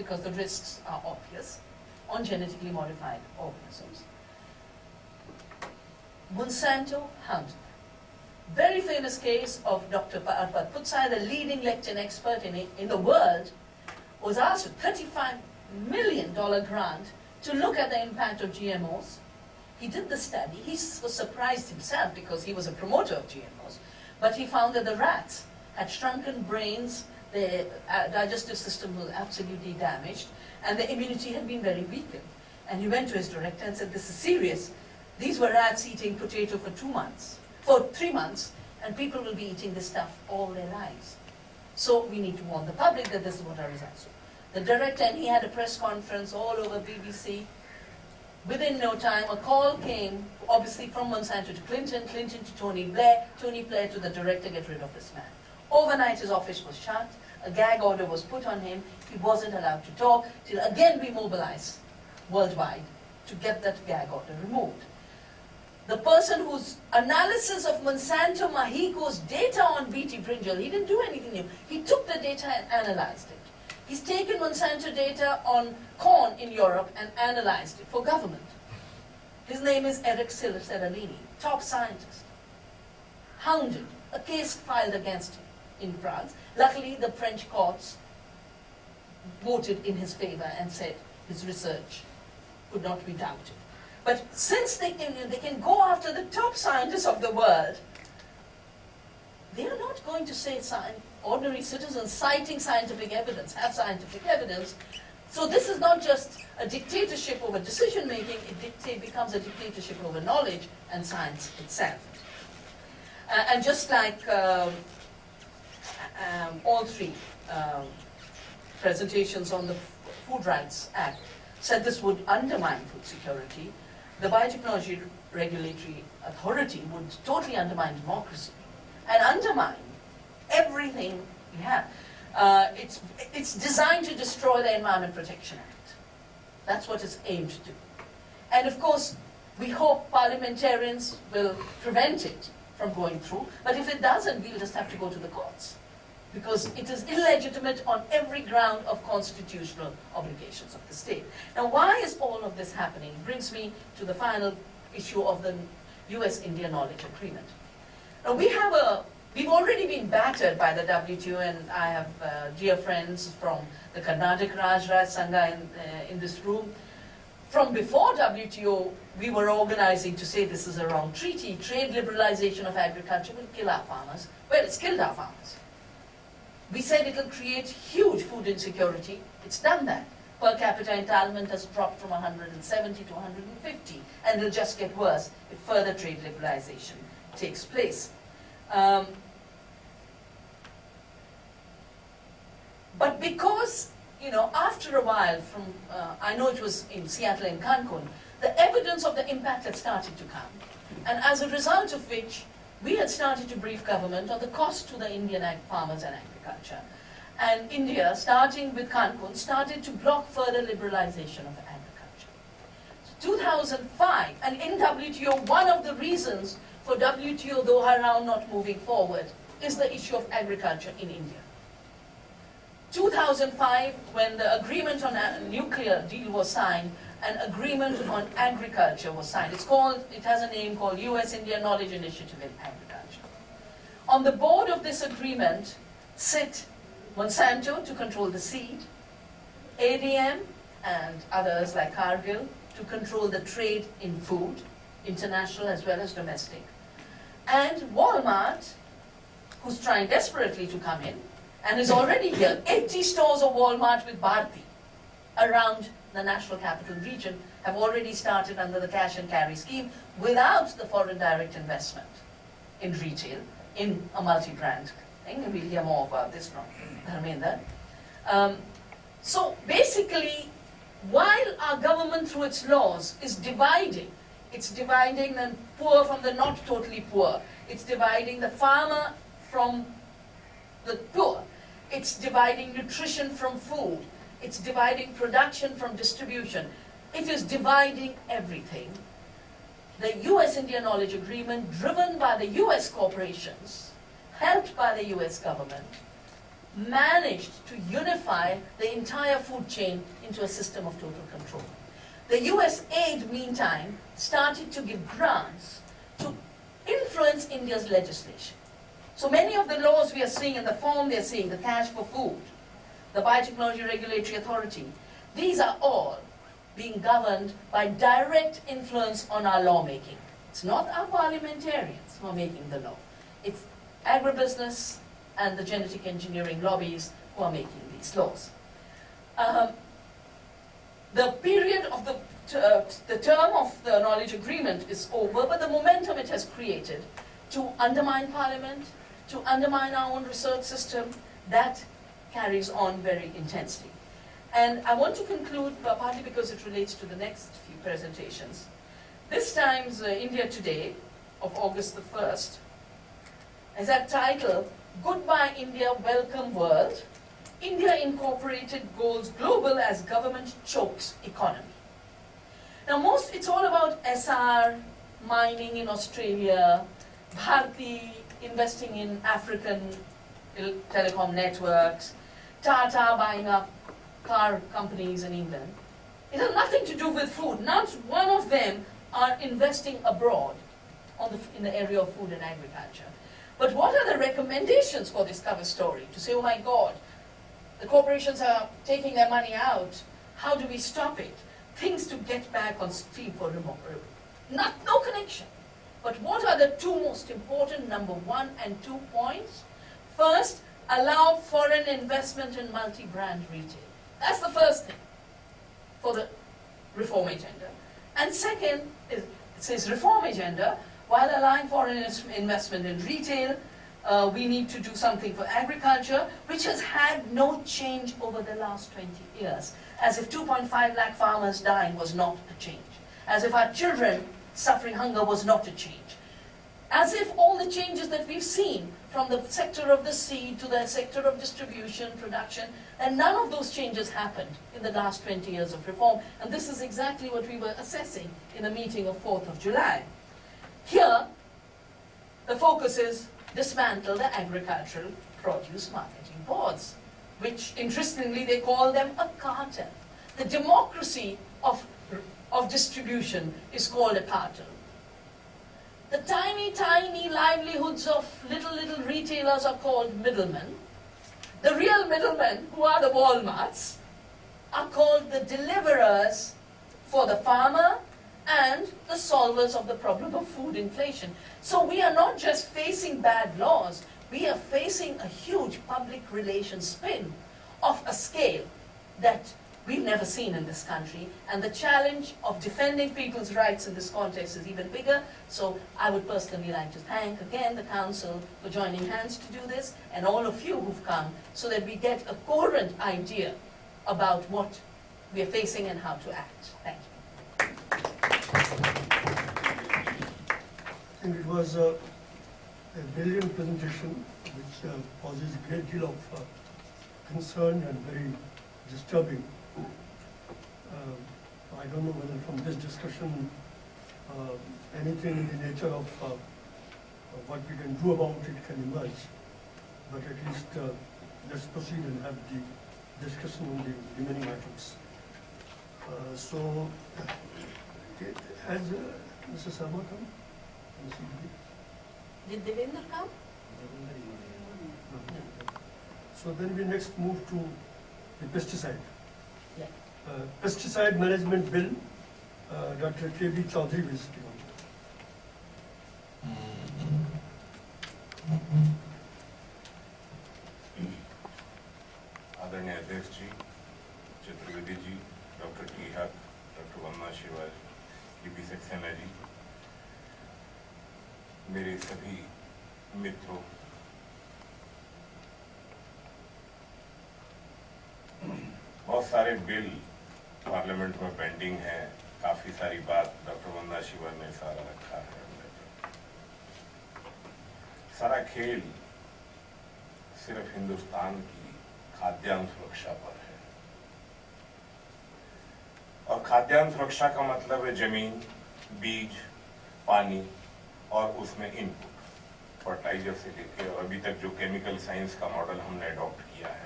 because the risks are obvious, on genetically modified organisms. Monsanto hounded. Very famous case of Dr. Arpad Putsai, the leading lectin expert in the world, was asked a $35 million grant to look at the impact of GMOs. He did the study. He was surprised himself because he was a promoter of GMOs, but he found that the rats had shrunken brains, their digestive system was absolutely damaged, and their immunity had been very weakened. And he went to his director and said, this is serious. These were rats eating potato for 3 months, and people will be eating this stuff all their lives. So we need to warn the public that this is what our results are. The director, and he had a press conference all over BBC. Within no time, a call came, obviously from Monsanto to Clinton, Clinton to Tony Blair to the director, get rid of this man. Overnight, his office was shut. A gag order was put on him. He wasn't allowed to talk till again we mobilized worldwide to get that gag order removed. The person whose analysis of Monsanto Mahiko's data on BT brinjal, he didn't do anything new. He took the data and analyzed it. He's taken Monsanto data on corn in Europe and analyzed it for government. His name is Eric Seralini, top scientist. Hounded, a case filed against him in France. Luckily, the French courts voted in his favor and said his research could not be doubted. But since they can go after the top scientists of the world, they are not going to say ordinary citizens citing scientific evidence, have scientific evidence. So this is not just a dictatorship over decision making, it becomes a dictatorship over knowledge and science itself. And just like all three presentations on the Food Rights Act said this would undermine food security, the Biotechnology Regulatory Authority would totally undermine democracy and undermine everything we have. It's designed to destroy the Environment Protection Act. That's what it's aimed to do. And of course, we hope parliamentarians will prevent it from going through, but if it doesn't, we'll just have to go to the courts, because it is illegitimate on every ground of constitutional obligations of the state. Now, why is all of this happening? It brings me to the final issue of the US-India Knowledge Agreement. Now, we've already been battered by the WTO, and I have dear friends from the Karnataka Rajraj Sangha in this room. From before WTO, we were organizing to say this is a wrong treaty. Trade liberalization of agriculture will kill our farmers. Well, it's killed our farmers. We said it will create huge food insecurity. It's done that. Per capita entitlement has dropped from 170 to 150, and it'll just get worse if further trade liberalization takes place. But because, after a while, I know it was in Seattle and Cancun, the evidence of the impact had started to come. And as a result of which, we had started to brief government on the cost to the Indian farmers and agriculture. And India, starting with Cancun, started to block further liberalization of agriculture. So 2005, and in WTO, one of the reasons for WTO Doha round not moving forward is the issue of agriculture in India. 2005, when the agreement on a nuclear deal was signed, an agreement on agriculture was signed. It has a name called US-India Knowledge Initiative in Agriculture. On the board of this agreement sit Monsanto to control the seed, ADM and others like Cargill to control the trade in food, international as well as domestic, and Walmart, who's trying desperately to come in, and is already here. 80 stores of Walmart with Bharti around the National Capital Region have already started under the cash and carry scheme without the foreign direct investment in retail, in a multi-brand thing, and we'll hear more about this from Dharmendra. So basically, while our government through its laws is dividing, it's dividing the poor from the not totally poor, it's dividing the farmer from the poor, it's dividing nutrition from food, it's dividing production from distribution. It is dividing everything. The US-India Knowledge Agreement, driven by the US corporations, helped by the US government, managed to unify the entire food chain into a system of total control. The US aid, meantime, started to give grants to influence India's legislation. So many of the laws we are seeing in the form they're seeing, the Cash for Food, the Biotechnology Regulatory Authority, these are all being governed by direct influence on our lawmaking. It's not our parliamentarians who are making the law. It's agribusiness and the genetic engineering lobbies who are making these laws. The period of the term of the knowledge agreement is over, but the momentum it has created to undermine Parliament, to undermine our own research system, that carries on very intensely. And I want to conclude, partly because it relates to the next few presentations. This time's India Today of August the 1st has that title, Goodbye India, Welcome World. India Incorporated goes global as government chokes economy. Now it's all about SR, mining in Australia, Bharti investing in African telecom networks, Tata buying up car companies in England. It has nothing to do with food. Not one of them are investing abroad in the area of food and agriculture. But what are the recommendations for this cover story? To say, oh my God, the corporations are taking their money out. How do we stop it? Things to get back on stream for no connection. But what are the two most important, number 1 and 2 points? First, allow foreign investment in multi-brand retail. That's the first thing for the reform agenda. And second, it says reform agenda, while allowing foreign investment in retail, we need to do something for agriculture, which has had no change over the last 20 years. As if 2.5 lakh farmers dying was not a change. As if our children suffering hunger was not a change. As if all the changes that we've seen, from the sector of the seed to the sector of distribution, production, and none of those changes happened in the last 20 years of reform. And this is exactly what we were assessing in the meeting of 4th of July. Here, the focus is dismantle the agricultural produce marketing boards, which interestingly they call them a cartel. The democracy of distribution is called a cartel. The tiny, tiny livelihoods of little retailers are called middlemen. The real middlemen, who are the Walmarts, are called the deliverers for the farmer and the solvers of the problem of food inflation. So we are not just facing bad laws, we are facing a huge public relations spin of a scale that we've never seen in this country, and the challenge of defending people's rights in this context is even bigger. So I would personally like to thank again the Council for joining hands to do this, and all of you who've come, so that we get a coherent idea about what we are facing and how to act. Thank you. I think it was a brilliant presentation which causes a great deal of concern and very disturbing. I don't know whether from this discussion anything in the nature of what we can do about it can emerge, but at least let's proceed and have the discussion on the remaining items. So, has Mr. Sharma come? Did Devendra come? No. So then we next move to the pesticide. Yeah. Pesticide Management Bill, Dr. K.B. Chaudhary will speak on that. आदरणीय अध्यक्ष जी, Chaturvedi ji, doctor T हक, doctor वंदना Shivaji, DP. Saxena ji, मेरे सभी मित्रों, बहुत सारे bill parliament में pending हैं, काफी सारी बात डॉक्टर वंदना शिवाजी ने सारा रखा है। सारा खेल सिर्फ हिंदुस्तान की खाद्यान्न सुरक्षा पर है, और खाद्यान्न सुरक्षा का मतलब है जमीन, बीज, पानी और उसमें इनपुट। फर्टिलाइजर से लेके और अभी तक जो केमिकल साइंस का मॉडल हमने अडॉप्ट किया है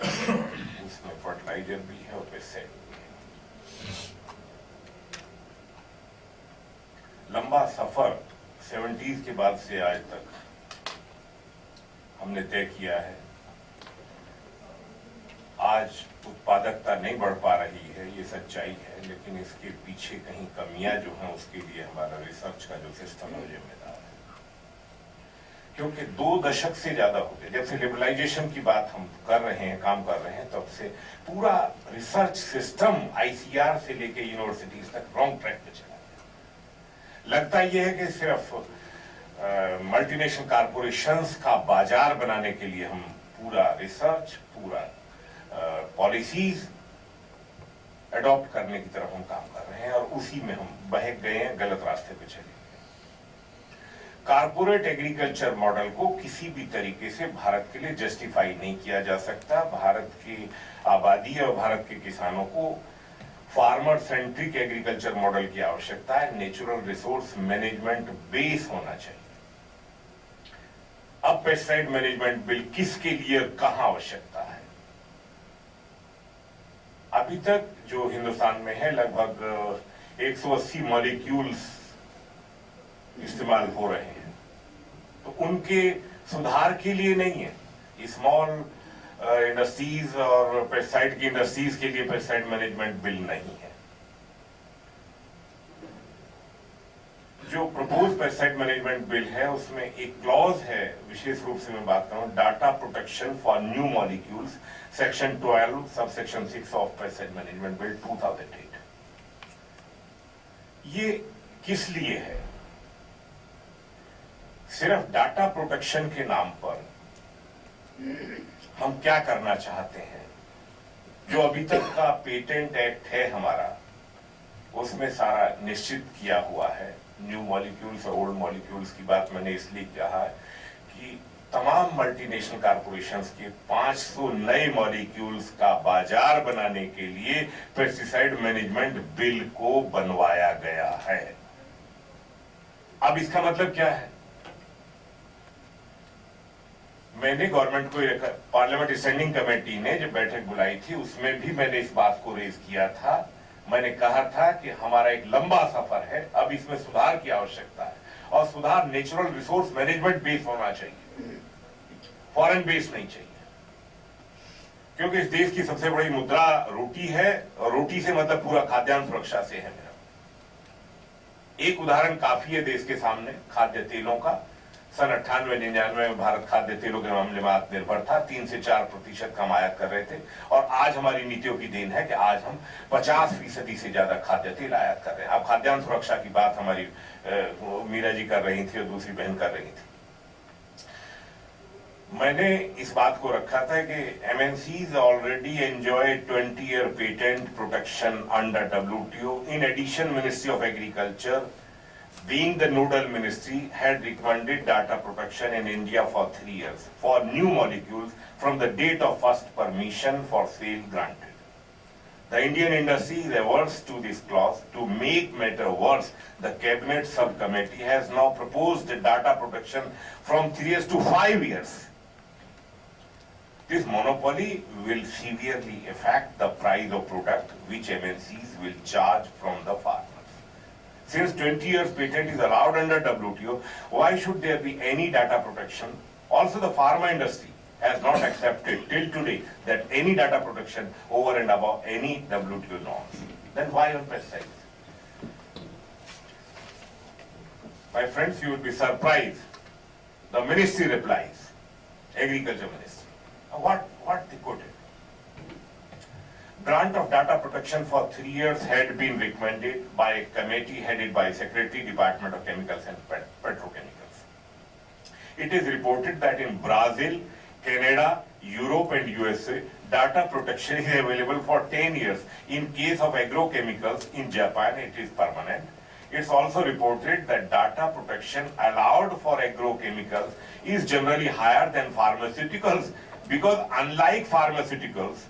उसमें फर्टिलाइजर भी है और पेस्टिसाइड भी है। लंबा सफर 70s के बाद से आज तक हमने तय किया है। आज उत्पादकता नहीं बढ़ पा रही है, ये सच्चाई है, लेकिन इसके पीछे कहीं कमियां जो हैं उसके लिए हमारा रिसर्च का जो सिस्टम है वो जिम्मेदार है। क्योंकि 2 दशक से ज्यादा हो गए जब से लिबरलाइजेशन की बात हम कर रहे हैं, काम कर रहे हैं, तब से पूरा रिसर्च सिस्टम ICR से लेके यूनिवर्सिटीज तक रॉन्ग ट्रैक पे चला गया। लगता यह है कि सिर्फ मल्टीनेशनल कॉरपोरेशंस का बाजार बनाने के लिए हम पूरा रिसर्च, पूरा पॉलिसीज अडॉप्ट करने की तरफ हम काम कर रहे हैं और उसी में हम बहक गए हैं, गलत रास्ते पे चले गए। कारपोरेट एग्रीकल्चर मॉडल को किसी भी तरीके से भारत के लिए जस्टिफाई नहीं किया जा सकता। भारत की आबादी और भारत के किसानों को फार्मर सेंट्रिक एग्रीकल्चर मॉडल की आवश्यकता है। नेचुरल रिसोर्स मैनेजमेंट बेस होना चाहिए। अब पेस्टिसाइड मैनेजमेंट बिल किसके लिए कहां आवश्यकता है? अभी तक जो हिंदुस्तान में है लगभग 180 मॉलिक्यूल्स इस्तेमाल हो रहे हैं, तो उनके सुधार के लिए नहीं है। स्मॉल इंडस्ट्रीज और पेस्टिसाइड की इंडस्ट्रीज के लिए पेस्टिसाइड मैनेजमेंट बिल नहीं है। जो प्रपोज पेस्टिसाइड मैनेजमेंट बिल है उसमें एक क्लॉज है, विशेष रूप से मैं बात करूं data protection for new molecules, section 12 subsection 6 of pesticide management bill 2008। ये किस लिए है? सिर्फ डाटा प्रोटेक्शन के नाम पर हम क्या करना चाहते हैं? जो अभी तक का पेटेंट एक्ट है हमारा, उसमें सारा निश्चित किया हुआ है। न्यू मॉलिक्यूल्स और ओल्ड मॉलिक्यूल्स की बात मैंने इसलिए कहा है कि तमाम मल्टीनेशनल कॉरपोरेशंस के 500 नए मॉलिक्यूल्स का बाजार बनाने के लिए पेस्टिसाइड मैनेजमेंट बिल को बनवाया गया है। अब इसका मतलब क्या है? मैंने गवर्नमेंट को, पार्लियामेंट स्टैंडिंग कमेटी ने जब बैठक बुलाई थी उसमें भी मैंने इस बात को रेज किया था। मैंने कहा था कि हमारा एक लंबा सफर है, अब इसमें सुधार की आवश्यकता है और सुधार नेचुरल रिसोर्स मैनेजमेंट बेस होना चाहिए, फॉरेन बेस नहीं चाहिए। क्योंकि इस देश की सबसे बड़ी मुद्रा रोटी है और रोटी से मतलब पूरा खाद्यान्न सुरक्षा से है मेरा। एक उदाहरण काफी है देश के सामने, खाद्य तेलों का। सन 98-99 में भारत खाद्य तेलों के मामले में आत्मनिर्भर था, 3 से 4% हम आयात कर रहे थे और आज हमारी नीतियों की देन है कि आज हम 50% से ज्यादा खाद्य तेल आयात कर रहे हैं। अब खाद्यान्न सुरक्षा की बात हमारी मीरा जी कर रही थी और दूसरी बहन कर रही थी। मैंने इस बात को रखा था कि MNCs already enjoy 20-year patent protection under WTO। In addition ministry of agriculture, being the nodal ministry, had recommended data protection in India for 3 years for new molecules from the date of first permission for sale granted. The Indian industry is averse to this clause. To make matter worse, the cabinet subcommittee has now proposed data protection from 3 years to 5 years. This monopoly will severely affect the price of product which MNCs will charge from the farmers. Since 20 years patent is allowed under WTO, why should there be any data protection? Also, the pharma industry has not accepted till today that any data protection over and above any WTO norms. Then why on pesticides? My friends, you will be surprised. The ministry replies, Agriculture Ministry. What they quoted? Grant of data protection for 3 years had been recommended by a committee headed by Secretary, Department of Chemicals and Petrochemicals. It is reported that in Brazil, Canada, Europe and USA, data protection is available for 10 years. In case of agrochemicals, in Japan, it is permanent. It's also reported that data protection allowed for agrochemicals is generally higher than pharmaceuticals because unlike pharmaceuticals,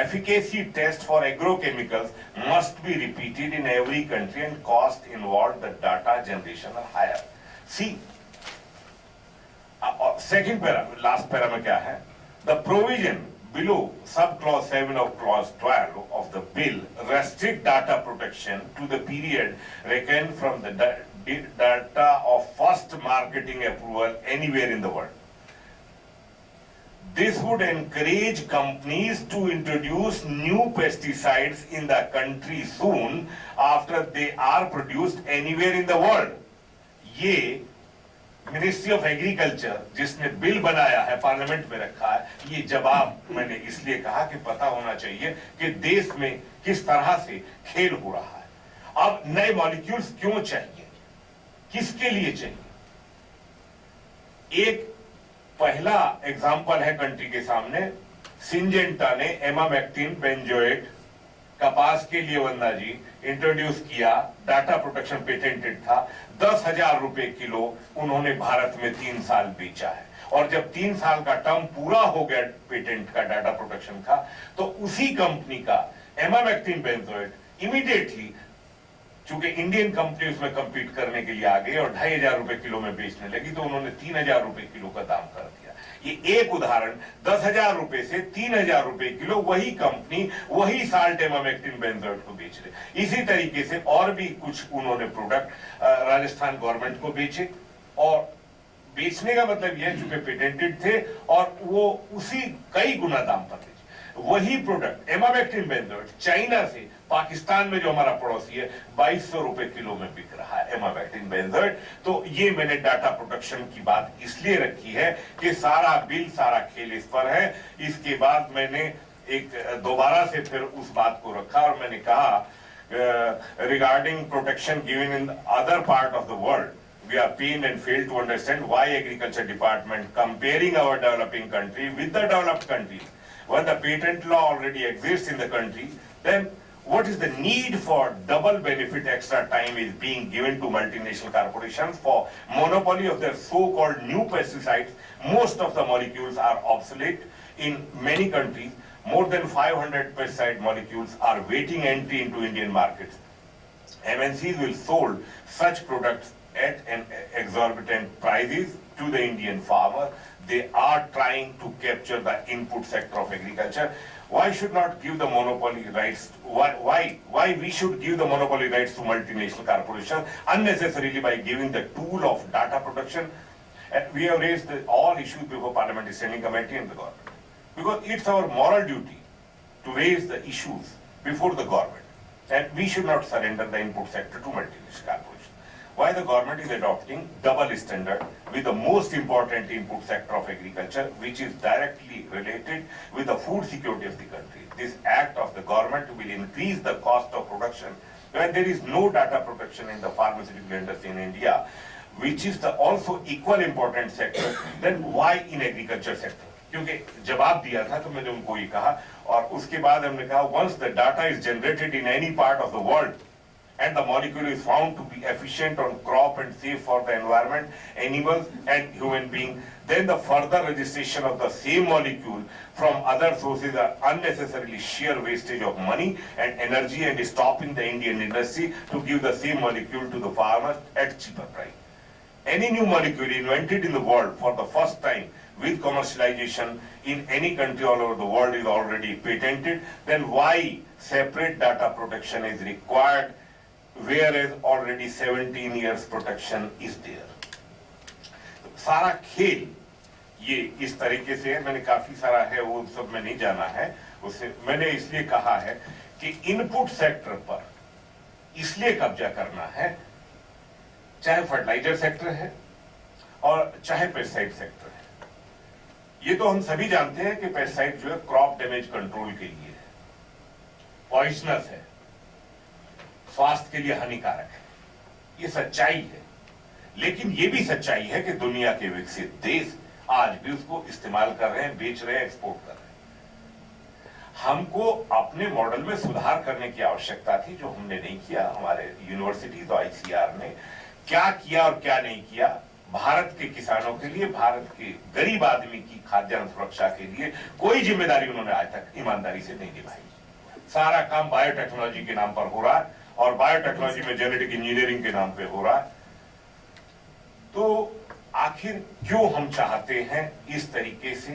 efficacy tests for agrochemicals must be repeated in every country and cost involved the data generation are higher. See, second para, last para में क्या है? The provision below sub clause 7 of clause 12 of the bill restrict data protection to the period reckoned from the data of first marketing approval anywhere in the world. This would encourage companies to introduce new pesticides in the country soon after they are produced anywhere in the world. ये ministry of agriculture जिसने bill बनाया है, parliament में रखा है, ये जवाब मैंने इसलिए कहा कि पता होना चाहिए कि देश में किस तरह से खेल हो रहा है। अब नए मॉलिक्यूल्स क्यों चाहिए, किसके लिए चाहिए? एक पहला एग्जांपल है कंट्री के सामने, सिंजेंटा ने एमामेक्टिन बेंजोएट कपास के लिए वंदा जी इंट्रोड्यूस किया, डाटा प्रोटेक्शन पेटेंटेड था, 10,000 रुपए किलो उन्होंने भारत में 3 साल बेचा है। और जब 3 साल का टर्म पूरा हो गया पेटेंट का, डाटा प्रोटेक्शन का, तो उसी कंपनी का एमामेक्टिन बेंजोएट इमीडिएटली, चूंकि इंडियन कंपनी उसमें कंपीट करने के लिए आ गई और 2,500 रुपए किलो में बेचने लगी, तो उन्होंने 3,000 रुपए किलो का दाम कर दिया। ये एक उदाहरण, 10,000 रुपए से 3,000 रुपए किलो वही कंपनी वही साल्ट एमामेक्टिन बेंजोएट को बेच रही। इसी तरीके से और भी कुछ उन्होंने प्रोडक्ट राजस्थान गवर्नमेंट को बेचे, और बेचने का मतलब यह चूंकि पेटेंटेड थे और वो उसी कई गुना दाम पर बेचे। वही प्रोडक्ट एमामेक्टिन बेंजोएट चाइना से पाकिस्तान में जो हमारा पड़ोसी है 2,200 रुपए किलो में बिक रहा है एमामेक्टिन बेंजोएट। तो ये मैंने डाटा प्रोटेक्शन की बात इसलिए रखी है कि सारा बिल, सारा खेल इस पर है। इसके बाद मैंने एक दोबारा से फिर उस बात को रखा और मैंने कहा regarding protection given in other part of the world, we are pained and fail to understand why agriculture department comparing our developing country with the developed countries. When the patent law already exists in the country, then what is the need for double benefit extra time is being given to multinational corporations for monopoly of their so-called new pesticides? Most of the molecules are obsolete in many countries. More than 500 pesticide molecules are waiting entry into Indian markets. MNCs will sold such products at an exorbitant prices to the Indian farmer. They are trying to capture the input sector of agriculture. Why should not give the monopoly rights? Why we should give the monopoly rights to multinational corporations unnecessarily by giving the tool of data protection? And we have raised all issues before Parliamentary Standing Committee and the government, because it's our moral duty to raise the issues before the government, and we should not surrender the input sector to multinational corporations. Why the government is adopting double standard with the most important input sector of agriculture, which is directly related with the food security of the country. This act of the government will increase the cost of production when there is no data protection in the pharmaceutical industry in India, which is the also equal important sector. Then why in agriculture sector? क्योंकि जवाब दिया था तो मैंने उनको ये कहा, और उसके बाद हमने कहा once the data is generated in any part of the world and the molecule is found to be efficient on crop and safe for the environment, animals and human beings, then the further registration of the same molecule from other sources are unnecessarily sheer wastage of money and energy and stopping the Indian industry to give the same molecule to the farmers at cheaper price. Any new molecule invented in the world for the first time with commercialization in any country all over the world is already patented, then why separate data protection is required, whereas already 17 years protection is there? सारा खेल ये इस तरीके से है। मैंने काफी सारा है वो सब में नहीं जाना है, उससे मैंने इसलिए कहा है कि इनपुट सेक्टर पर इसलिए कब्जा करना है, चाहे फर्टिलाइजर सेक्टर है और चाहे पेस्टिसाइड सेक्टर है। ये तो हम सभी जानते हैं कि पेस्टिसाइड जो है क्रॉप डैमेज कंट्रोल के लिए है, पॉइजनस है, स्वास्थ्य के लिए हानिकारक है, ये सच्चाई है। लेकिन ये भी सच्चाई है कि दुनिया के विकसित देश आज भी उसको इस्तेमाल कर रहे हैं, बेच रहे हैं, एक्सपोर्ट कर रहे हैं। हमको अपने मॉडल में सुधार करने की आवश्यकता थी, जो हमने नहीं किया। हमारे यूनिवर्सिटीज और ICAR ने क्या किया और क्या नहीं किया, भारत के किसानों के लिए, भारत के गरीब आदमी की खाद्यान्न सुरक्षा के लिए कोई जिम्मेदारी उन्होंने आज तक ईमानदारी से नहीं निभाई। सारा काम बायोटेक्नोलॉजी के नाम पर हो रहा है और बायोटेक्नोलॉजी में जेनेटिक इंजीनियरिंग के नाम पे हो रहा है। तो आखिर क्यों हम चाहते हैं इस तरीके से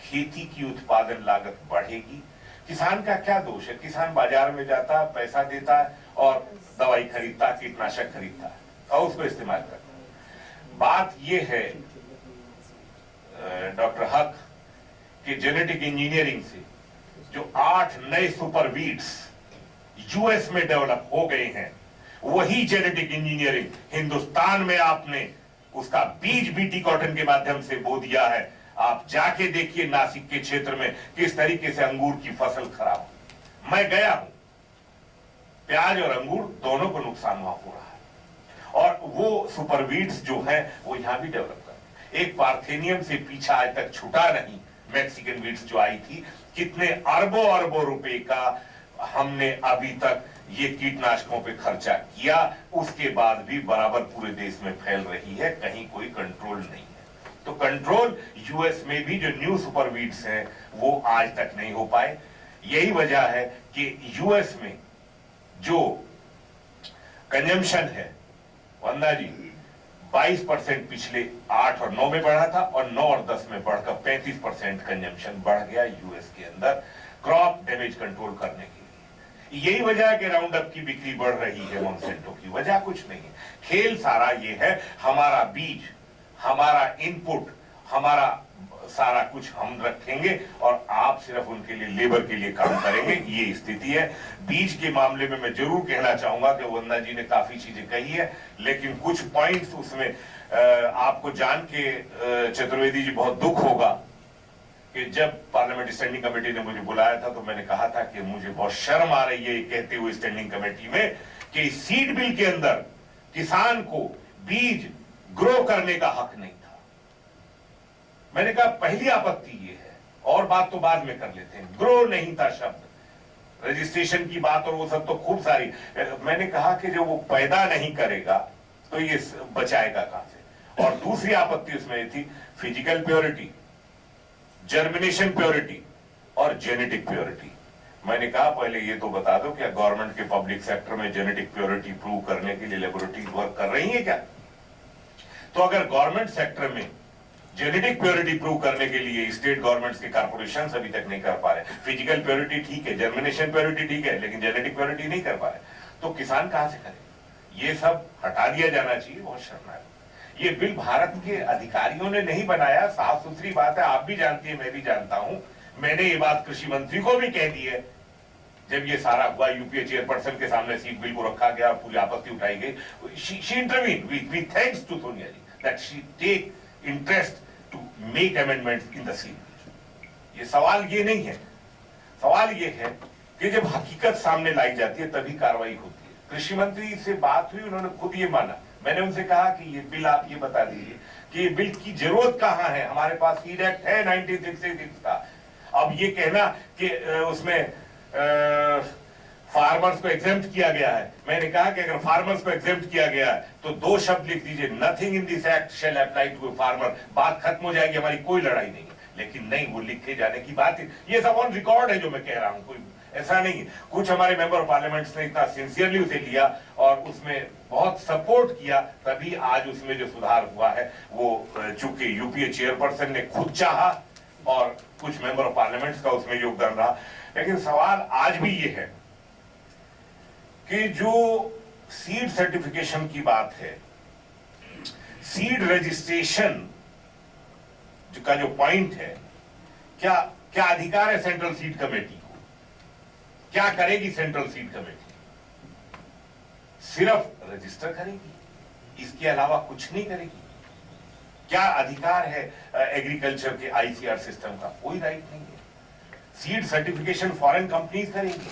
खेती की उत्पादन लागत बढ़ेगी? किसान का क्या दोष है? किसान बाजार में जाता, पैसा देता है और दवाई खरीदता, कीटनाशक खरीदता है और उसको इस्तेमाल करता है। बात यह है डॉक्टर हक कि जेनेटिक इंजीनियरिंग से जो 8 नए सुपर वीड्स यूएस में डेवलप हो गए हैं, वही जेनेटिक इंजीनियरिंग हिंदुस्तान में आपने उसका बीज बीटी कॉटन के माध्यम से बो दिया है। आप जाके देखिए नासिक के क्षेत्र में किस तरीके से अंगूर की फसल खराब हो। मैं गया हूं, प्याज और अंगूर दोनों को नुकसान वहां हो रहा है और वो सुपर वीड्स जो है वो यहां भी डेवलप कर। एक पार्थेनियम से पीछा आज तक छूटा नहीं, मैक्सिकन वीड्स जो आई थी, कितने अरबों अरबों रुपए का हमने अभी तक ये कीटनाशकों पे खर्चा किया, उसके बाद भी बराबर पूरे देश में फैल रही है, कहीं कोई कंट्रोल नहीं है। तो कंट्रोल यूएस में भी जो न्यू सुपर वीड्स हैं वो आज तक नहीं हो पाए। यही वजह है कि यूएस में जो कंजम्पशन है, वंदना जी, 22% पिछले 8 और 9 में बढ़ा था और 9 और 10 में बढ़कर 35% कंजम्पशन बढ़ गया यूएस के अंदर क्रॉप डैमेज कंट्रोल करने के लिए। यही वजह है कि राउंड अप की बिक्री बढ़ रही है, मोनसेंटो की वजह कुछ नहीं है। खेल सारा ये है, हमारा बीज, हमारा इनपुट, हमारा सारा कुछ हम रखेंगे और आप सिर्फ उनके लिए, लेबर के लिए काम करेंगे, ये स्थिति है। बीज के मामले में मैं जरूर कहना चाहूंगा कि वंदना जी ने काफी चीजें कही है, लेकिन कुछ पॉइंट्स उसमें आपको जान के चतुर्वेदी जी बहुत दुख होगा कि जब पार्लियामेंट स्टैंडिंग कमेटी ने मुझे बुलाया था तो मैंने कहा था कि मुझे बहुत शर्म आ रही है कहते हुए स्टैंडिंग कमेटी में कि सीड बिल के अंदर किसान को बीज ग्रो करने का हक नहीं था। मैंने कहा पहली आपत्ति ये है, और बात तो बाद में कर लेते हैं, ग्रो नहीं था शब्द, रजिस्ट्रेशन की बात और वो सब तो खूब सारी। मैंने कहा कि जब वो पैदा नहीं करेगा तो ये बचाएगा कहां से। और दूसरी आपत्ति उसमें ये थी फिजिकल प्योरिटी, जर्मिनेशन प्योरिटी और जेनेटिक प्योरिटी। मैंने कहा पहले ये तो बता दो क्या गवर्नमेंट के पब्लिक सेक्टर में जेनेटिक प्योरिटी प्रूव करने के लिए लेबोरेटरी वर्क कर रही है क्या? तो अगर गवर्नमेंट सेक्टर में जेनेटिक प्योरिटी प्रूव करने के लिए स्टेट गवर्नमेंट्स के कॉर्पोरेशन अभी तक नहीं कर पा रहे, फिजिकल प्योरिटी ठीक है, जर्मिनेशन प्योरिटी ठीक है, लेकिन जेनेटिक प्योरिटी नहीं कर पा रहे, तो किसान कहां से करे? ये सब हटा दिया जाना चाहिए। बहुत शर्मनाक। ये बिल भारत के अधिकारियों ने नहीं बनाया, साफ सुथरी बात है, आप भी जानती है, मैं भी जानता हूं। मैंने ये बात कृषि मंत्री को भी कह दी है जब ये सारा हुआ, यूपीए चेयरपर्सन के सामने सीट बिल को रखा गया, पूरी आपत्ति उठाई गई। She intervene, we thanks to Sonia ji that she take interest to make amendments in the seed bill. ये सवाल ये नहीं है, सवाल ये है कि जब हकीकत सामने लाई जाती है तभी कार्रवाई होती है। कृषि मंत्री से बात हुई, उन्होंने खुद ये माना। मैंने उनसे कहा कि ये बिल आप ये बता दीजिए कि ये बिल की जरूरत कहां है, हमारे पास सीड एक्ट है 1966 का। अब ये कहना कि उसमें फार्मर्स को एग्जेम्प्ट किया गया है, मैंने कहा कि अगर फार्मर्स को एग्जेम्प्ट किया गया है तो 2 शब्द लिख दीजिए, nothing in this act shall apply to a farmer, बात खत्म हो जाएगी, हमारी कोई लड़ाई नहीं है। लेकिन नहीं, वो लिखे जाने की बात है, ये सब ऑन रिकॉर्ड है जो मैं कह रहा हूं, कोई ऐसा नहीं है। कुछ हमारे मेंबर ऑफ पार्लियामेंट ने इतना सिंसियरली उसे लिया और उसमें बहुत सपोर्ट किया, तभी आज उसमें जो सुधार हुआ है वो चूंकि यूपीए चेयरपर्सन ने खुद चाहा और कुछ मेंबर ऑफ पार्लियामेंट का उसमें योगदान रहा। लेकिन सवाल आज भी ये है कि जो सीड सर्टिफिकेशन की बात है, सीड रजिस्ट्रेशन का जो पॉइंट है, क्या अधिकार है सेंट्रल सीड कमेटी को? क्या करेगी सेंट्रल सीड कमेटी? सिर्फ रजिस्टर करेगी, इसके अलावा कुछ नहीं करेगी। क्या अधिकार है एग्रीकल्चर के आईसीआर सिस्टम का? कोई राइट नहीं है। सीड सर्टिफिकेशन फॉरेन कंपनीज करेंगी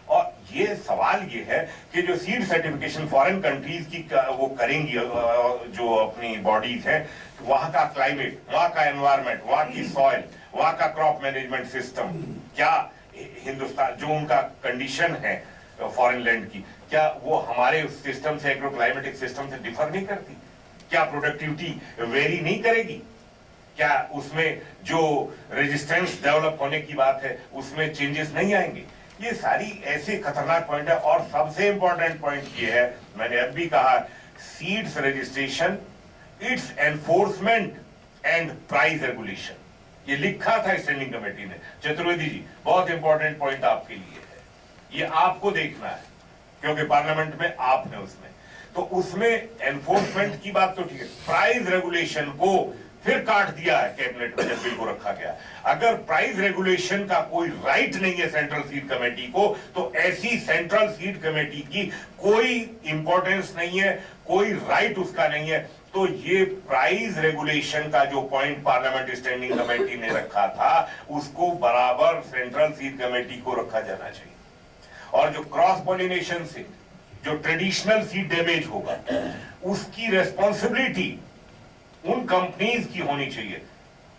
और ये सवाल ये है कि जो सीड सर्टिफिकेशन फॉरेन कंट्रीज की वो करेंगी, जो अपनी बॉडीज हैं, वहां का क्लाइमेट, वहां का एनवायरमेंट, वहां की सॉइल, वहां का क्रॉप मैनेजमेंट सिस्टम, क्या हिंदुस्तान जो उनका कंडीशन है फॉरेन लैंड की, क्या वो हमारे सिस्टम से, एग्रो क्लाइमेटिक सिस्टम से डिफर नहीं करती? क्या प्रोडक्टिविटी वेरी नहीं करेगी? क्या उसमें जो रेजिस्टेंस डेवलप होने की बात है उसमें चेंजेस नहीं आएंगे? ये सारी ऐसे खतरनाक पॉइंट है। और सबसे इंपॉर्टेंट पॉइंट ये है, मैंने अब भी कहा, seeds registration it's enforcement and price regulation. ये लिखा था स्टैंडिंग कमेटी ने। चतुर्वेदी जी, बहुत इंपॉर्टेंट पॉइंट आपके लिए है, ये आपको देखना है क्योंकि पार्लियामेंट में आप हैं उसमें। तो उसमें एनफोर्समेंट की बात तो ठीक है, प्राइस रेगुलेशन को फिर काट दिया है कैबिनेट में जब बिल को रखा गया। अगर प्राइस रेगुलेशन का कोई राइट नहीं है सेंट्रल सीड कमेटी को, तो ऐसी सेंट्रल सीड कमेटी की कोई इंपॉर्टेंस नहीं है, कोई राइट उसका नहीं है। तो ये प्राइस रेगुलेशन का जो पॉइंट पार्लियामेंट स्टैंडिंग कमेटी ने रखा था, उसको बराबर सेंट्रल सीड कमेटी को रखा जाना चाहिए। और जो क्रॉस पॉलिनेशन से जो ट्रेडिशनल सीड डैमेज होगा, उसकी रेस्पॉन्सिबिलिटी उन कंपनीज की होनी चाहिए,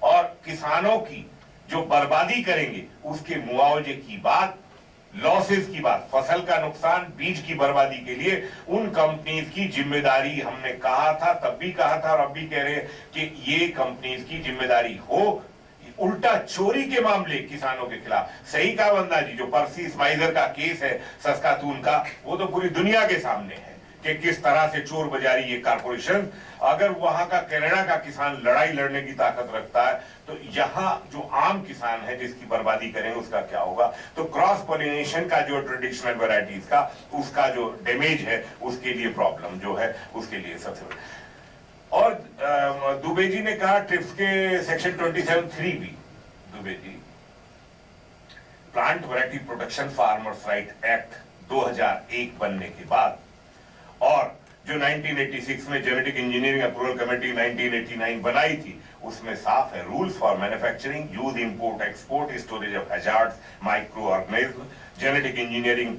और किसानों की जो बर्बादी करेंगे उसके मुआवजे की बात, लॉसेस की बात, फसल का नुकसान, बीज की बर्बादी के लिए उन कंपनीज की जिम्मेदारी, हमने कहा था, तब भी कहा था और अब भी कह रहे हैं कि ये कंपनीज की जिम्मेदारी हो। उल्टा चोरी के मामले किसानों के खिलाफ, सही कहा वंदना जी, जो पर्सी स्पाइसर का केस है सस्कातून का, वो तो पूरी दुनिया के सामने है कि किस तरह से चोर बजारी ये कारपोरेशन। अगर वहां का कनाडा का किसान लड़ाई लड़ने की ताकत रखता है, तो यहाँ जो आम किसान है जिसकी बर्बादी करेंगे उसका क्या होगा। तो क्रॉस पॉलिनेशन का जो ट्रेडिशनल वैरायटीज का उसका जो डैमेज है, उसके लिए प्रॉब्लम जो है, उसके लिए सबसे बड़ी। और दुबे जी ने कहा ट्रिप्स के सेक्शन 27(3) भी, Dubey ji, plant variety protection farmers right act 2001 बनने के बाद, और जो 1986 में जेनेटिक इंजीनियरिंग अप्रूवल कमेटी 1989 बनाई थी, उसमें साफ है, rules for manufacturing, use, import, export, storage of hazards, micro organism, genetic engineering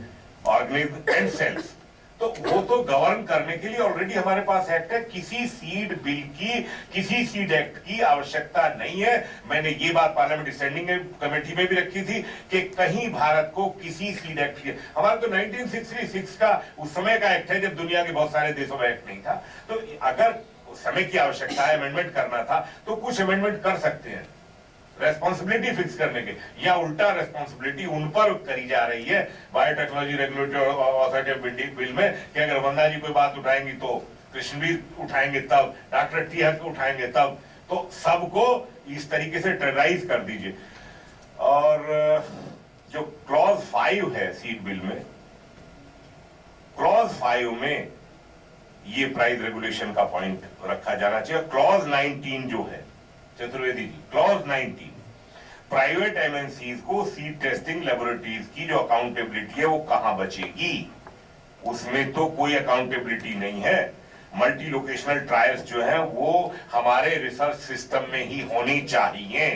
organism and cells. तो वो तो गवर्न करने के लिए ऑलरेडी हमारे पास एक्ट है। किसी सीड बिल की, किसी सीड एक्ट की आवश्यकता नहीं है। मैंने ये बात पार्लियामेंट स्टैंडिंग कमेटी में भी रखी थी कि कहीं भारत को किसी सीड एक्ट की, हमारा तो 1966 का उस समय का एक्ट है जब दुनिया के बहुत सारे देशों में एक्ट नहीं था। तो अगर उस समय की आवश्यकता है, अमेंडमेंट करना था, तो कुछ अमेंडमेंट कर सकते हैं रेस्पॉन्सिबिलिटी फिक्स करने के, या उल्टा रेस्पॉन्सिबिलिटी उन पर करी जा रही है biotechnology regulatory authority of bill में, कि अगर वंदना जी कोई बात उठाएंगी तो कृष्णवीर उठाएंगे तब, डॉक्टर टी हक उठाएंगे तब, तो सबको इस तरीके से टेरराइज कर दीजिए। और जो क्लॉज 5 है सीड बिल में, क्लॉज 5 में ये प्राइस रेगुलेशन का पॉइंट रखा जाना चाहिए। क्लॉज 19 जो है Chaturvedi ji, clause 19, private MNCs को सीड टेस्टिंग लेबोरेटरीज की जो अकाउंटेबिलिटी है वो कहां बचेगी, उसमें तो कोई अकाउंटेबिलिटी नहीं है। मल्टी लोकेशनल ट्रायल्स जो है वो हमारे रिसर्च सिस्टम में ही होनी चाहिए।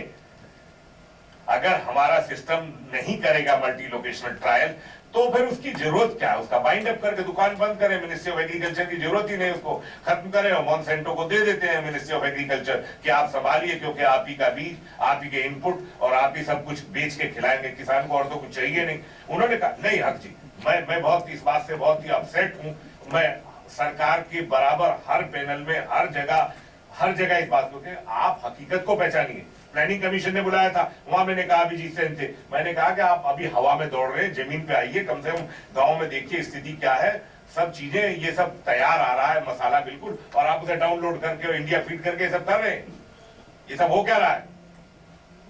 अगर हमारा सिस्टम नहीं करेगा मल्टी लोकेशनल ट्रायल, तो फिर उसकी जरूरत क्या है? उसका बाइंड अप करके दुकान बंद करें, मिनिस्ट्री ऑफ एग्रीकल्चर की जरूरत ही नहीं, उसको खत्म करें और मॉन्सेंटो को दे देते हैं मिनिस्ट्री ऑफ एग्रीकल्चर कि आप संभालिए, क्योंकि आप ही का बीज, आप ही के इनपुट और आप ही सब कुछ बेच के खिलाएंगे किसान को, और तो कुछ चाहिए नहीं। उन्होंने कहा नहीं हक जी, मैं बहुत इस बात से बहुत ही अपसेट हूं। मैं सरकार के बराबर हर पैनल में हर जगह इस बात को, आप हकीकत को पहचानिए। प्लानिंग कमीशन ने बुलाया था, वहां मैंने कहा अभिजीत सेन थे, मैंने कहा कि आप अभी हवा में दौड़ रहे हैं, जमीन पे आइए, कम से कम गांव में देखिए स्थिति क्या है, सब चीजें ये सब तैयार आ रहा है मसाला बिल्कुल, और आप उसे डाउनलोड करके और इंडिया फीड करके सब कर रहे हैं। ये सब हो क्या रहा है?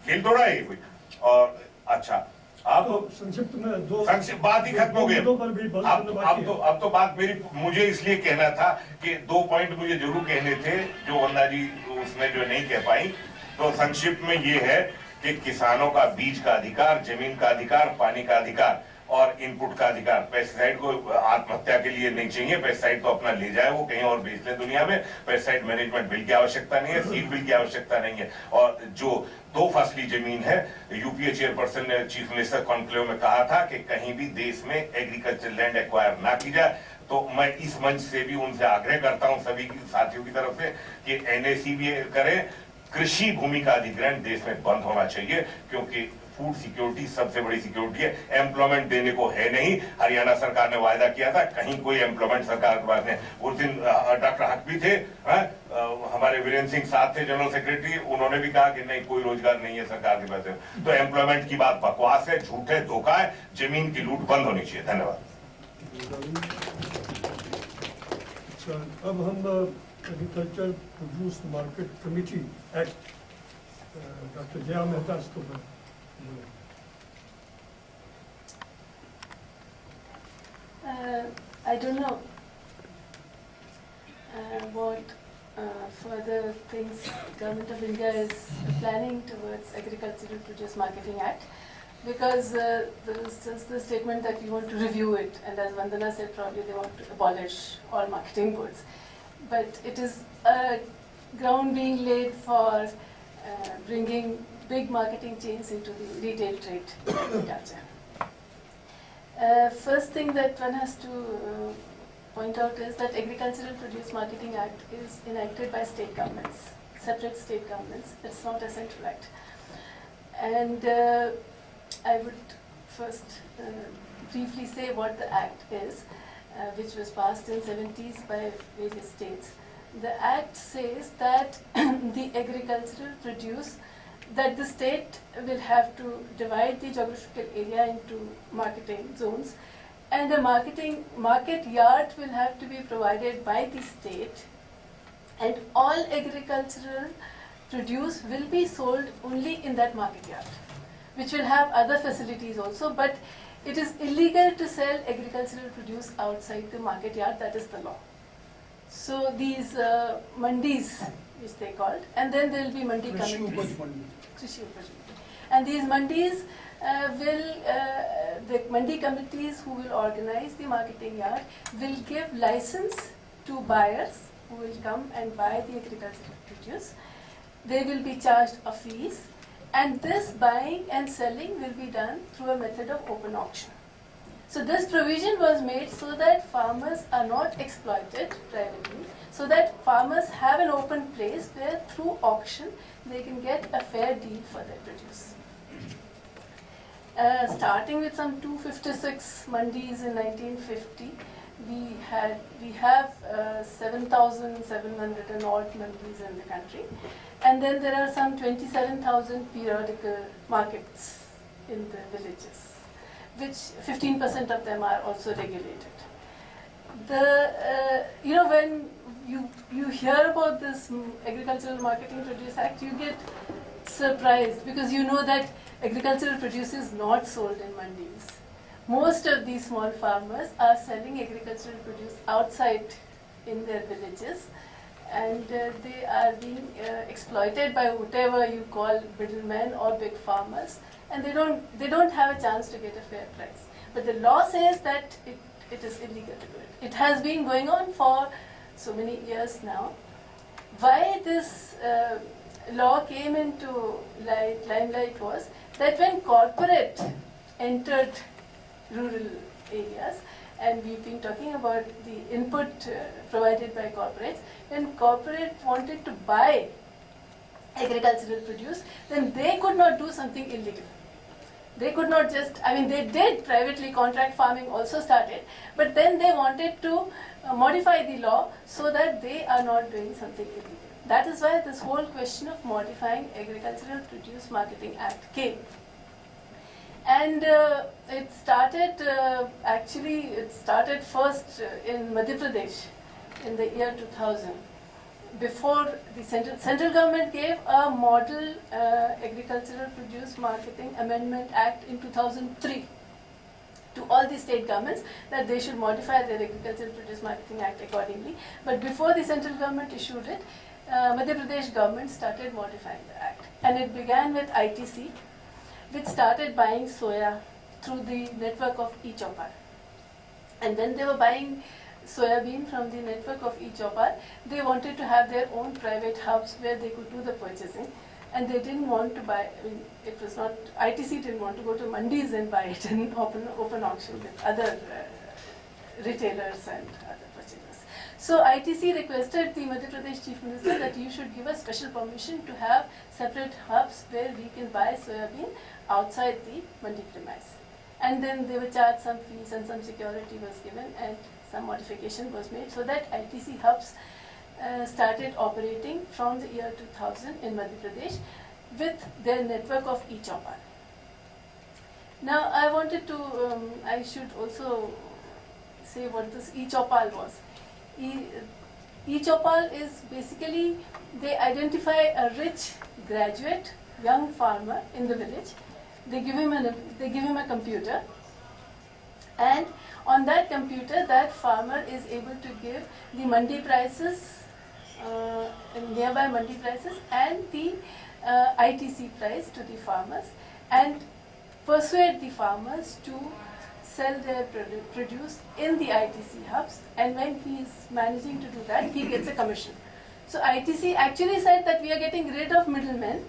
खेल थोड़ा है कोई। और अच्छा, आप तो संक्षिप्त में दो संक्षिप्त बात ही खत्म हो गई। अब तो बात मेरी, मुझे इसलिए कहना था कि 2 पॉइंट मुझे जरूर कहने थे जो वंदना जी उसमें जो नहीं कह पाई। तो संक्षिप्त में ये है कि किसानों का बीज का अधिकार, जमीन का अधिकार, पानी का अधिकार और इनपुट का अधिकार। पेस्टिसाइड को आत्महत्या के लिए नहीं चाहिए, पेस्टिसाइड तो अपना ले जाए, वो कहीं और बेच ले दुनिया में। पेस्टिसाइड मैनेजमेंट बिल की आवश्यकता नहीं है, सीड बिल की आवश्यकता नहीं है। और जो 2 फसली जमीन है, यूपीए चेयरपर्सन ने चीफ मिनिस्टर कॉन्क्लेव में कहा था कि कहीं भी देश में एग्रीकल्चर लैंड एक्वायर ना की जाए। तो मैं इस मंच से भी उनसे आग्रह करता हूं सभी साथियों की तरफ से कि एनएसी भी करें। कृषि भूमि का अधिग्रहण देश में बंद होना चाहिए, क्योंकि फूड सिक्योरिटी सबसे बड़ी सिक्योरिटी है। एम्प्लॉयमेंट देने को है नहीं। हरियाणा सरकार ने वायदा किया था, कहीं कोई एम्प्लॉयमेंट सरकार के पास नहीं। उस दिन डॉक्टर हक भी थे, हमारे वीरेंद्र सिंह साथ थे जनरल सेक्रेटरी, उन्होंने भी कहा कि नहीं कोई रोजगार नहीं है सरकार के पास। तो एम्प्लॉयमेंट की बात बकवास है, झूठ है, धोखा है। जमीन की लूट बंद होनी चाहिए। धन्यवाद। अच्छा, अब हम Agriculture Produce Market Committee Act. Dr. Jaya Mehta इसको बोलो। I don't know what further things Government of India is planning towards Agricultural Produce Marketing Act, because there is just the statement that you want to review it, and as Vandana said, probably they want to abolish all marketing boards. But it is a ground being laid for bringing big marketing chains into the retail trade in agriculture. First thing that one has to point out is that Agricultural Produce Marketing Act is enacted by state governments, separate state governments. It's not a central act. And I would first briefly say what the act is, which was passed in 70s by various states. The act says that the agricultural produce, that the state will have to divide the geographical area into marketing zones, and a market yard will have to be provided by the state, and all agricultural produce will be sold only in that market yard, which will have other facilities also, but it is illegal to sell agricultural produce outside the market yard. That is the law. So these mandis, which they called, and then there will be mandi committees. Krishi Upaj Mandi. And these mandis the mandi committees who will organize the marketing yard will give license to buyers who will come and buy the agricultural produce. They will be charged a fees, and this buying and selling will be done through a method of open auction. So this provision was made so that farmers are not exploited privately, so that farmers have an open place where through auction they can get a fair deal for their produce. Starting with some 256 mandis in 1950, we have 7,700 and odd mandis in the country, and then there are some 27,000 periodical markets in the villages, which 15% of them are also regulated. When you hear about this Agricultural Marketing Produce Act, you get surprised, because you know that agricultural produce is not sold in mandis. Most of these small farmers are selling agricultural produce outside in their villages, and they are being exploited by whatever you call middlemen or big farmers, and they don't have a chance to get a fair price. But the law says that it is illegal to do it. It has been going on for so many years now. Why this law came into limelight was that when corporate entered rural areas, and we've been talking about the input provided by corporates, when corporate wanted to buy agricultural produce, then they could not do something illegal. They could not just, they did privately, contract farming also started, but then they wanted to modify the law so that they are not doing something illegal. That is why this whole question of modifying Agricultural Produce Marketing Act came. And it started first in Madhya Pradesh in the year 2000. Before the central government gave a model Agricultural Produce Marketing Amendment Act in 2003 to all the state governments that they should modify their Agricultural Produce Marketing Act accordingly. But before the central government issued it, Madhya Pradesh government started modifying the act. And it began with ITC, which started buying soya through the network of e-Chopar. And when they were buying soybean from the network of e-Chopar, they wanted to have their own private hubs where they could do the purchasing. And they didn't want to buy, ITC didn't want to go to mandis and buy it in open auction with other retailers and other purchasers. So ITC requested the Madhya Pradesh Chief Minister that you should give us special permission to have separate hubs where we can buy soybean outside the mandi premise. And then they were charged some fees and some security was given, and some modification was made so that ITC hubs started operating from the year 2000 in Madhya Pradesh with their network of e-Chopar. Now I should also say what this e-Chopal was. E-Chopal is basically, they identify a rich graduate, young farmer in the village. They give him a computer, and on that computer, that farmer is able to give the mandi prices, nearby mandi prices, and the ITC price to the farmers, and persuade the farmers to sell their produce in the ITC hubs, and when he is managing to do that, he gets a commission. So ITC actually said that we are getting rid of middlemen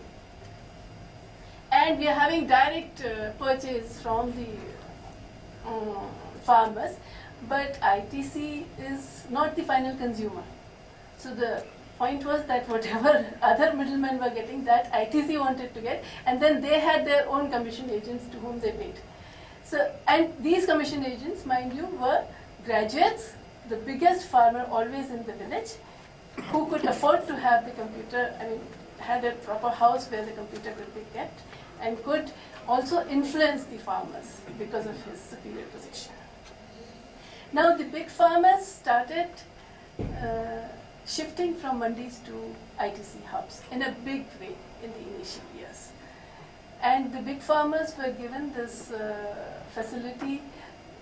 and we are having direct purchase from the farmers, but ITC is not the final consumer. So the point was that whatever other middlemen were getting, that ITC wanted to get, and then they had their own commission agents to whom they paid. So, and these commission agents, mind you, were graduates, the biggest farmer always in the village, who could afford to have the computer, had a proper house where the computer could be kept, and could also influence the farmers because of his superior position. Now the big farmers started shifting from mandis to ITC hubs in a big way in the initial years. And the big farmers were given this facility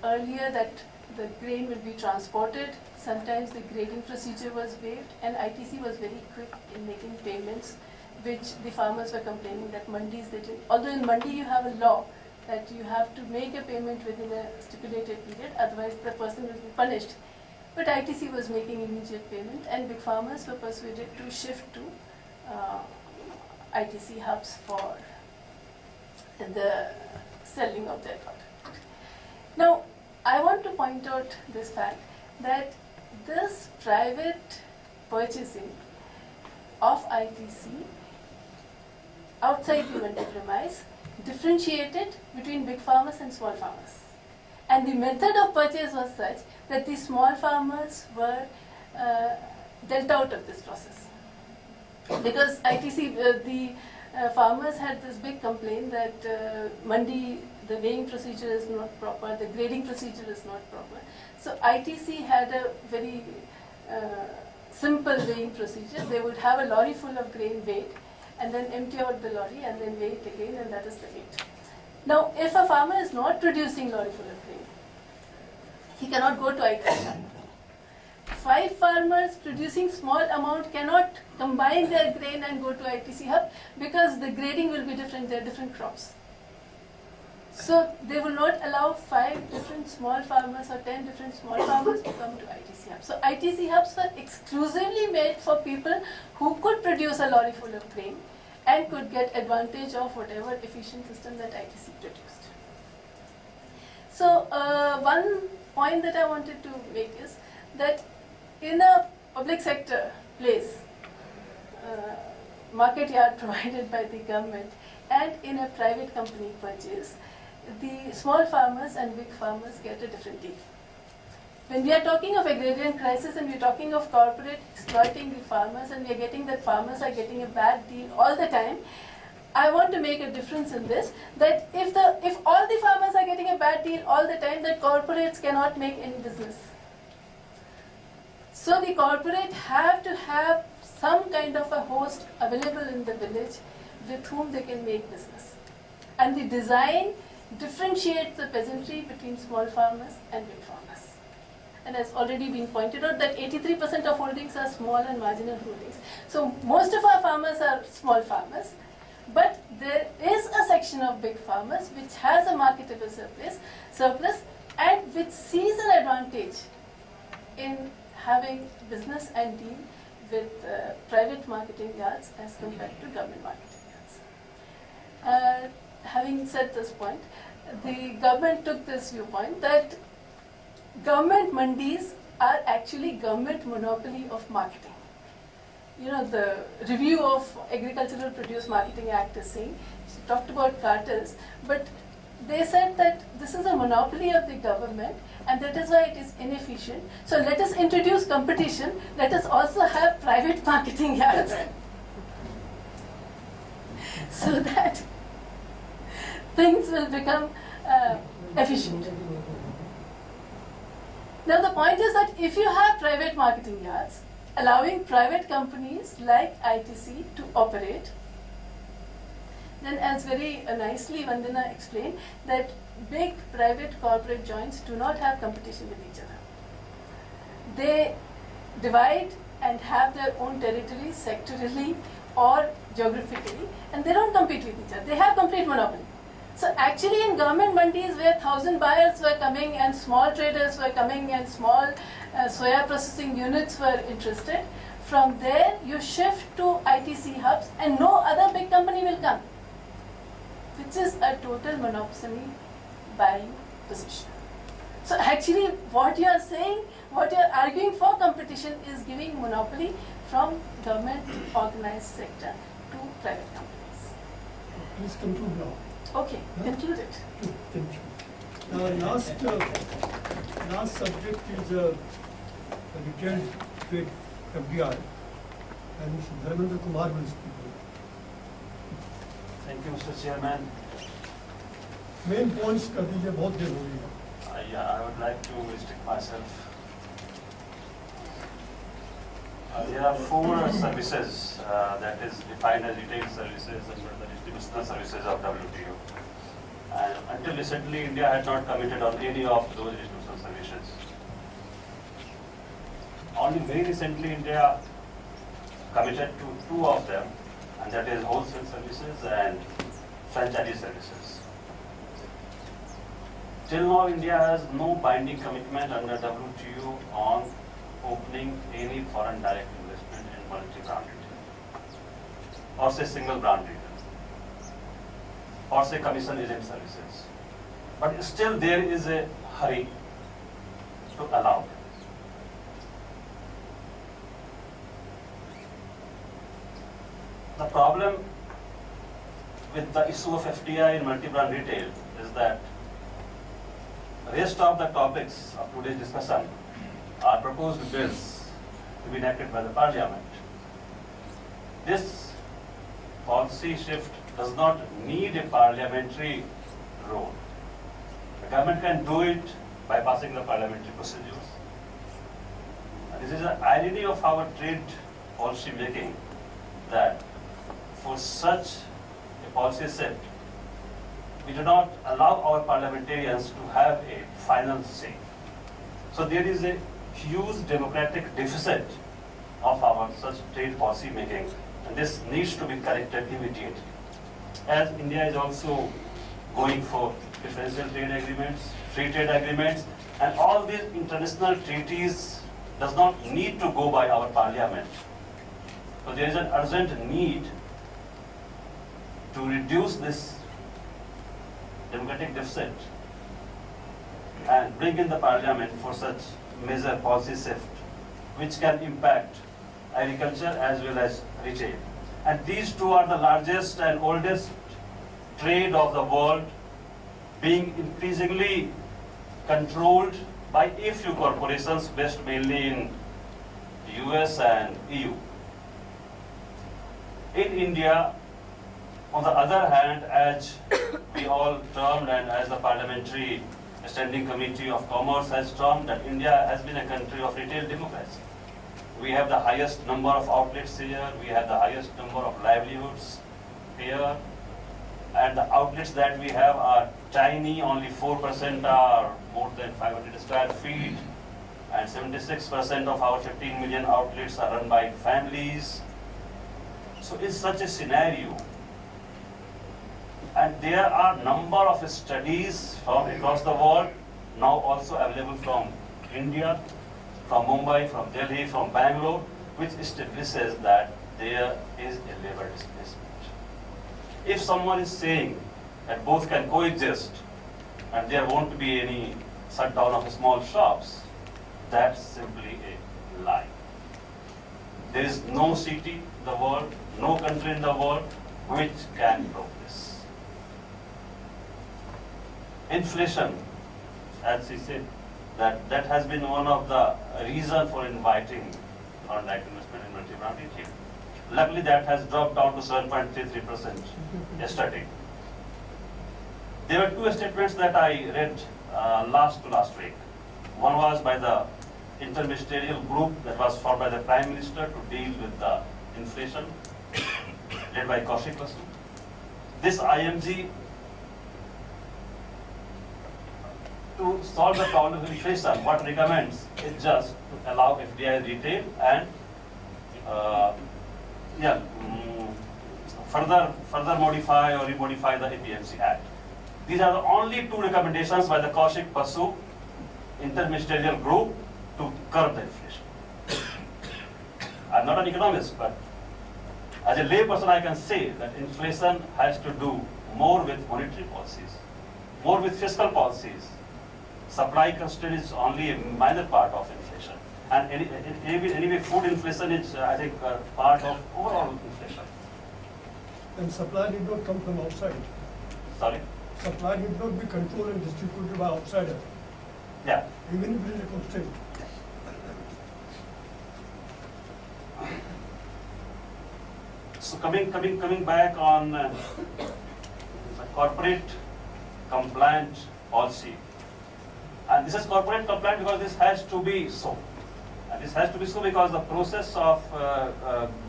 earlier that the grain will be transported. Sometimes the grading procedure was waived, and ITC was very quick in making payments, which the farmers were complaining that mandis they didn't. Although in mandi you have a law that you have to make a payment within a stipulated period, otherwise the person will be punished. But ITC was making immediate payment, and big farmers were persuaded to shift to ITC hubs for the selling of their product. Now, I want to point out this fact that this private purchasing of ITC outside the mandi premise differentiated between big farmers and small farmers. And the method of purchase was such that the small farmers were dealt out of this process. Because ITC, farmers had this big complaint that mandi, the weighing procedure is not proper, the grading procedure is not proper. So ITC had a very simple weighing procedure. They would have a lorry full of grain weighed, and then empty out the lorry and then weigh it again, and that is the weight. Now, if a farmer is not producing lorry full of grain, he cannot go to ITC. 5 farmers producing small amount cannot combine their grain and go to ITC hub because the grading will be different, they are different crops. So they will not allow 5 different small farmers or 10 different small farmers to come to ITC hubs. So ITC hubs were exclusively made for people who could produce a lorry full of grain and could get advantage of whatever efficient system that ITC produced. So one point that I wanted to make is that in a public sector place, market yard provided by the government, and in a private company purchase, the small farmers and big farmers get a different deal. When we are talking of agrarian crisis and we are talking of corporate exploiting the farmers, and we are getting that farmers are getting a bad deal all the time, I want to make a difference in this, that if all the farmers are getting a bad deal all the time, that corporates cannot make any business. So the corporate have to have some kind of a host available in the village with whom they can make business. And the design differentiates the peasantry between small farmers and big farmers. And has already been pointed out that 83% of holdings are small and marginal holdings. So most of our farmers are small farmers, but there is a section of big farmers which has a marketable surplus and which sees an advantage in having business and deal with private marketing yards as compared to government marketing yards. Having said this point, the government took this viewpoint that government mandis are actually government monopoly of marketing. You know, the review of Agricultural Produce Marketing Act is saying, she talked about cartels, but they said that this is a monopoly of the government and that is why it is inefficient. So let us introduce competition, let us also have private marketing yards so that things will become efficient. Now the point is that if you have private marketing yards, allowing private companies like ITC to operate. Then, as very nicely Vandana explained, that big private corporate joints do not have competition with each other. They divide and have their own territories sectorally or geographically, and they don't compete with each other. They have complete monopoly. So actually in government mandis where 1,000 buyers were coming and small traders were coming and small soya processing units were interested, from there you shift to ITC hubs and no other big company will come, which is a total monopoly buying position. So actually what you are saying, what you are arguing for competition is giving monopoly from government organized sector to private companies. Please conclude now. Okay, conclude it. Thank you. Now, last subject is retail trade FDI, and Mr. Dharmendra Kumar will speak. Thank you, Mr. Chairman. Main points कर दीजिए, बहुत देर हो रही है. I would like to restrict myself. There are 4 services that is defined as retail services under the distributional services of WTO. And until recently, India had not committed on any of those distributional services. Only very recently, India committed to 2 of them, and that is wholesale services and franchisee services. Till now, India has no binding commitment under WTO on opening any foreign direct investment in multi-brand retail, or say single brand retail, or say commission agent services. But still there is a hurry to allow. The problem with the issue of FDI in multi-brand retail is that rest of the topics of today's discussion are proposed bills to be enacted by the Parliament. This policy shift does not need a parliamentary role. The government can do it by passing the parliamentary procedures. And this is the irony of our trade policy making, that for such a policy shift, we do not allow our parliamentarians to have a final say. So there is a huge democratic deficit of our such trade policy making, and this needs to be corrected immediately. As India is also going for preferential trade agreements, free trade agreements, and all these international treaties does not need to go by our parliament. So there is an urgent need to reduce this democratic deficit and bring in the parliament for such major policy shift, which can impact agriculture as well as retail. And these 2 are the largest and oldest trade of the world, being increasingly controlled by a few corporations based mainly in US and EU. In India, on the other hand, as we all termed and as the Parliamentary Standing Committee of Commerce has termed, that India has been a country of retail democracy. We have the highest number of outlets here, we have the highest number of livelihoods here, and the outlets that we have are tiny, only 4% are more than 500 square feet, and 76% of our 15 million outlets are run by families. So in such a scenario, and there are number of studies from across the world, now also available from India, from Mumbai, from Delhi, from Bangalore, which establishes that there is a labor displacement. If someone is saying that both can coexist and there won't be any shutdown of small shops, that's simply a lie. There is no city in the world, no country in the world which can prove this. Inflation, as he said, that has been one of the reasons for inviting foreign direct investment in multi-brand retail. Luckily, that has dropped down to 7.33% yesterday. There were 2 statements that I read last week. One was by the interministerial group that was formed by the Prime Minister to deal with the inflation, led by Kaushik Basu. This IMG, to solve the problem of inflation, what recommends is just to allow FDI retail and further modify or remodify the APMC Act. These are the only two recommendations by the Kaushik Basu interministerial group to curb the inflation. I'm not an economist, but as a layperson I can say that inflation has to do more with monetary policies, more with fiscal policies. Supply constraint is only a minor part of inflation. And anyway, food inflation is, I think, part of overall inflation. And supply did not come from outside. Sorry? Supply did not be controlled and distributed by outsiders, Yeah. even if it is a constraint. So coming back on the corporate compliant policy. And this is corporate compliant because this has to be so. And this has to be so because the process of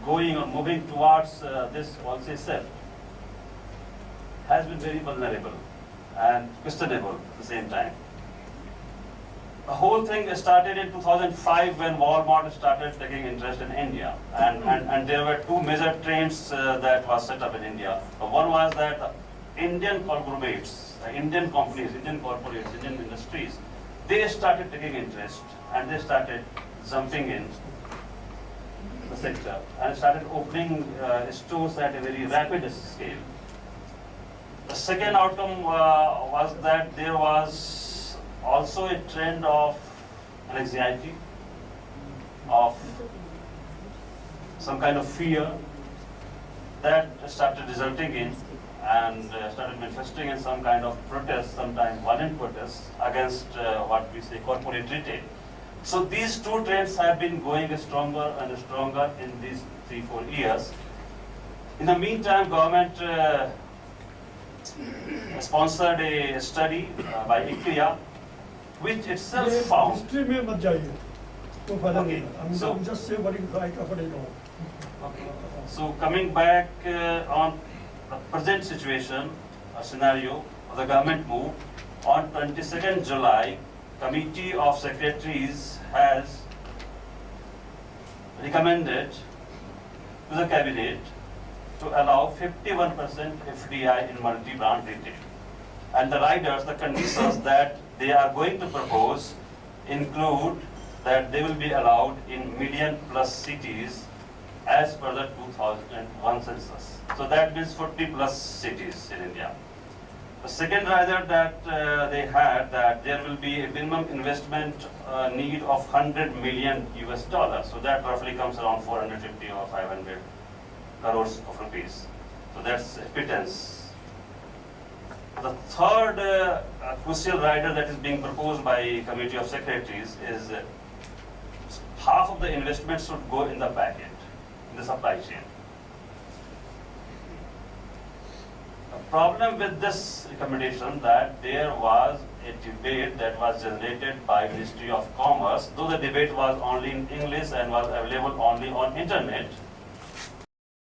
going or moving towards this policy itself has been very vulnerable and questionable at the same time. The whole thing started in 2005 when Walmart started taking interest in India. And there were two major trends that was set up in India. One was that the Indian conglomerates, Indian companies, Indian corporates, Indian industries, they started taking interest and they started jumping in the sector and started opening stores at a very rapid scale. The second outcome was that there was also a trend of anxiety, of some kind of fear that started resulting in and started manifesting in some kind of protest, sometimes violent protest against what we say corporate retail. So these two trends have been going stronger and stronger in these 3-4 years. In the meantime, government sponsored a study by ICRIA, which itself found. History में मत जाइए, तो फायदा नहीं Okay, है. I mean, so- just say what is right or what is wrong. Okay. So coming back on the present situation, a scenario of the government move, on 22nd July, Committee of Secretaries has recommended to the Cabinet to allow 51% FDI in multi-brand retail. And the riders, the conditions that they are going to propose include that they will be allowed in million plus cities as per the 2001 census. So that means 40 plus cities in India. The second rider that they had, that there will be a minimum investment need of 100 million US dollars. So that roughly comes around 450 or 500 crores of rupees. So that's a pittance. The third crucial rider that is being proposed by Committee of Secretaries is half of the investment should go in the back end, in the supply chain. The problem with this recommendation that there was a debate that was generated by Ministry of Commerce, though the debate was only in English and was available only on internet,